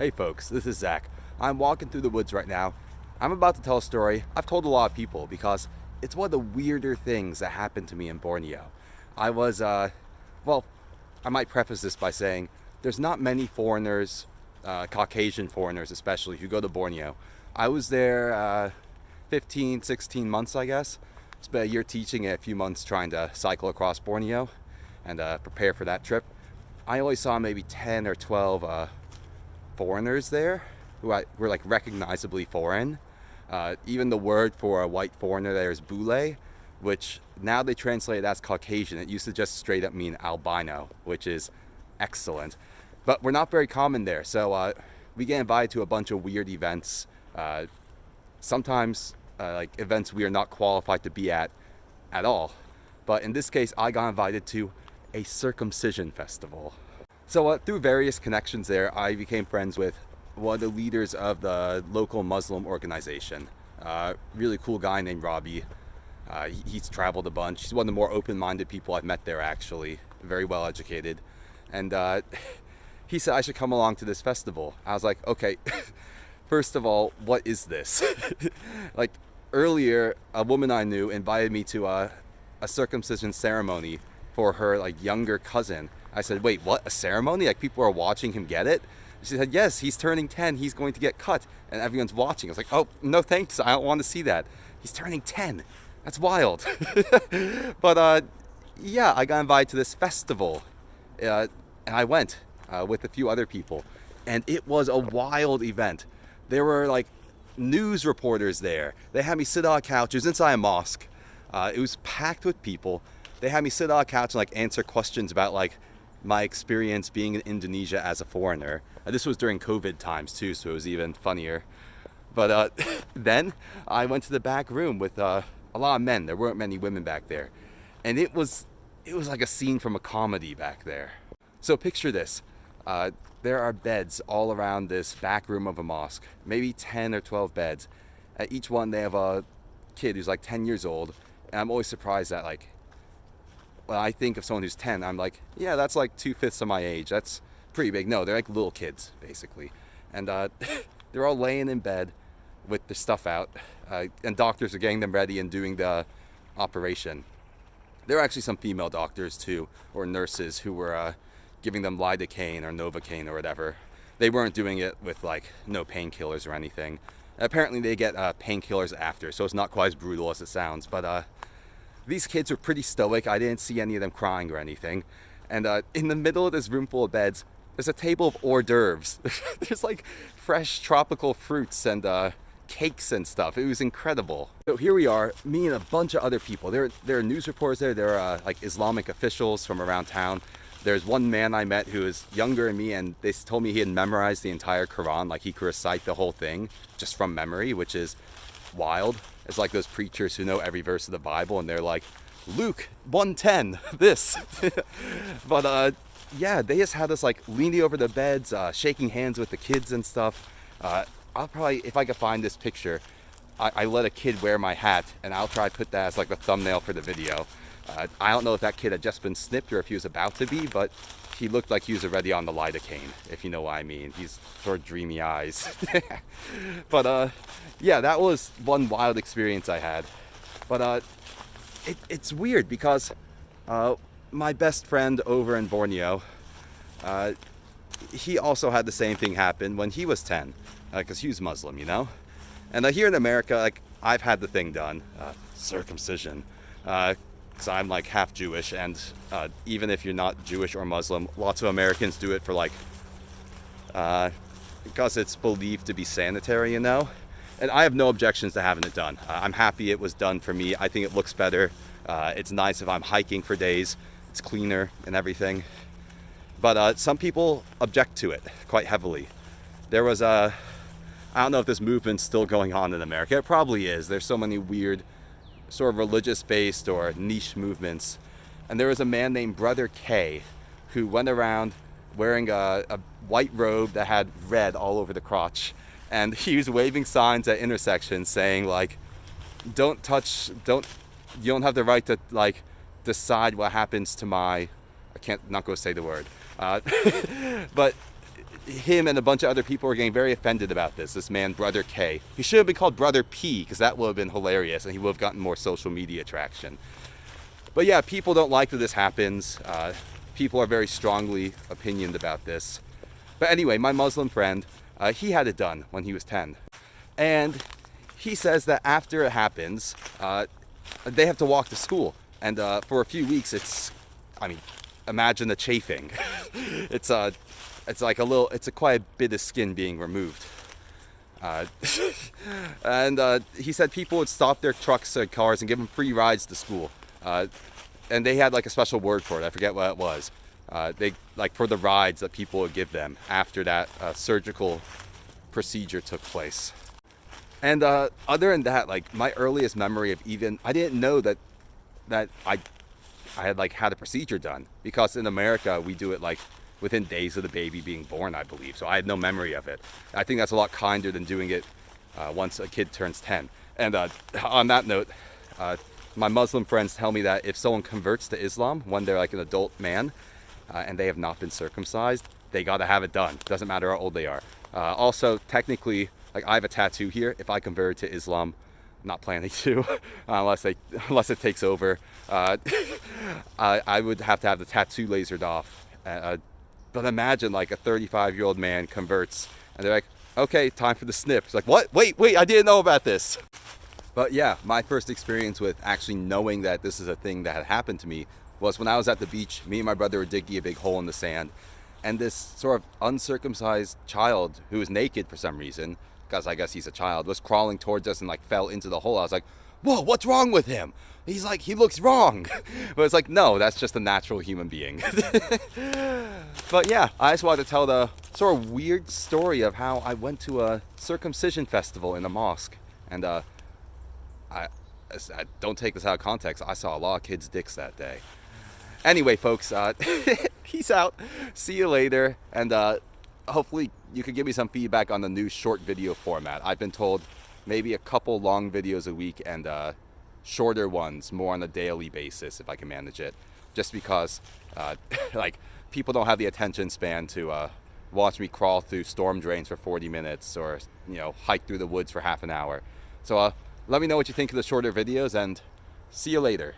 Hey folks, this is Zach. I'm walking through the woods right now. I'm about to tell a story I've told a lot of people because it's one of the weirder things that happened to me in Borneo. I was, well, I might preface this by saying there's not many foreigners, Caucasian foreigners especially, who go to Borneo. I was there 15, 16 months, I guess. Spent a year teaching and a few months trying to cycle across Borneo and prepare for that trip. I only saw maybe 10 or 12 foreigners there who were like recognizably foreign. Even the word for a white foreigner there is bule, which now they translate it as Caucasian. It used to just straight up mean albino, which is excellent. But we're not very common there, so we get invited to a bunch of weird events. Sometimes like events we are not qualified to be at all. But in this case, I got invited to a Circumcision Festival. So through various connections there, I became friends with one of the leaders of the local Muslim organization. Really cool guy named Robbie. He's traveled a bunch. He's one of the more open-minded people I've met there, actually. Very well educated. And he said I should come along to this festival. I was like, okay, first of all, what is this? Like earlier, a woman I knew invited me to a circumcision ceremony for her like younger cousin. I said, wait, what? A ceremony? Like people are watching him get it? She said, yes, he's turning 10. He's going to get cut. And everyone's watching. I was like, oh, no thanks. I don't want to see that. He's turning 10. That's wild. But yeah, I got invited to this festival. And I went with a few other people. And it was a wild event. There were like news reporters there. They had me sit on a couch. It was inside a mosque. It was packed with people. They had me sit on a couch and like answer questions about like my experience being in Indonesia as a foreigner. This was during COVID times too, so it was even funnier. But then I went to the back room with a lot of men. There weren't many women back there. And it was like a scene from a comedy back there. So picture this. There are beds all around this back room of a mosque, maybe 10 or 12 beds. At each one they have a kid who's like 10 years old. And I'm always surprised that like, when I think of someone who's 10, I'm like, yeah, that's like 2/5 of my age. That's pretty big. No, they're like little kids, basically. And they're all laying in bed with their stuff out. And doctors are getting them ready and doing the operation. There are actually some female doctors, too, or nurses who were giving them lidocaine or Novocaine or whatever. They weren't doing it with, like, no painkillers or anything. Apparently, they get painkillers after, so it's not quite as brutal as it sounds. But these kids were pretty stoic. I didn't see any of them crying or anything. And in the middle of this room full of beds, there's a table of hors d'oeuvres. There's like fresh tropical fruits and cakes and stuff. It was incredible. So here we are, me and a bunch of other people. There are news reporters there. There are like Islamic officials from around town. There's one man I met who is younger than me, and they told me he had memorized the entire Quran. Like he could recite the whole thing just from memory, which is wild. It's like those preachers who know every verse of the Bible and they're like, Luke 1:10, this. But yeah, they just had us like leaning over the beds, shaking hands with the kids and stuff. I'll probably, if I could find this picture, I let a kid wear my hat and I'll try to put that as like the thumbnail for the video. I don't know if that kid had just been snipped or if he was about to be, but he looked like he was already on the lidocaine, if you know what I mean. He's sort of dreamy eyes. But yeah, that was one wild experience I had. But it's weird because my best friend over in Borneo, he also had the same thing happen when he was 10, because he was Muslim, you know? And here in America, like, I've had the thing done, circumcision. So I'm like half Jewish, and even if you're not Jewish or Muslim, lots of Americans do it for like, because it's believed to be sanitary, you know? And I have no objections to having it done. I'm happy it was done for me. I think it looks better. It's nice if I'm hiking for days. It's cleaner and everything. But some people object to it quite heavily. There was I don't know if this movement's still going on in America. It probably is. There's so many weird sort of religious-based or niche movements. And there was a man named Brother K who went around wearing a white robe that had red all over the crotch. And he was waving signs at intersections saying like, you don't have the right to like decide what happens to my, not going to say the word. But him and a bunch of other people were getting very offended about this. This man, Brother K. He should have been called Brother P, because that would have been hilarious, and he would have gotten more social media traction. But yeah, people don't like that this happens. People are very strongly opinioned about this. But anyway, my Muslim friend, he had it done when he was 10. And he says that after it happens, they have to walk to school. And for a few weeks, imagine the chafing. It's quite a bit of skin being removed. And he said people would stop their trucks and cars and give them free rides to school. And they had like a special word for it. I forget what it was. They like for the rides that people would give them after that surgical procedure took place. And other than that, like my earliest memory of I didn't know that I had like had a procedure done, because in America we do it like within days of the baby being born, I believe. So I had no memory of it. I think that's a lot kinder than doing it once a kid turns 10. And on that note, my Muslim friends tell me that if someone converts to Islam when they're like an adult man and they have not been circumcised, they gotta have it done. Doesn't matter how old they are. Also, technically, like I have a tattoo here. If I convert to Islam, I'm not planning to, unless it takes over. I would have to have the tattoo lasered off. But imagine like a 35-year-old man converts and they're like, okay, time for the snip. It's like, what? Wait, I didn't know about this. But yeah, my first experience with actually knowing that this is a thing that had happened to me was when I was at the beach. Me and my brother were digging a big hole in the sand, and this sort of uncircumcised child who was naked for some reason, because I guess he's a child, was crawling towards us and like fell into the hole. I was like, whoa, what's wrong with him? He's like, he looks wrong. But it's like, no, that's just a natural human being. But yeah, I just wanted to tell the sort of weird story of how I went to a circumcision festival in a mosque. And I don't take this out of context. I saw a lot of kids' dicks that day. Anyway, folks, peace out. See you later. And hopefully you could give me some feedback on the new short video format. I've been told maybe a couple long videos a week and shorter ones more on a daily basis if I can manage it. Just because like people don't have the attention span to watch me crawl through storm drains for 40 minutes or hike through the woods for half an hour. So let me know what you think of the shorter videos, and see you later.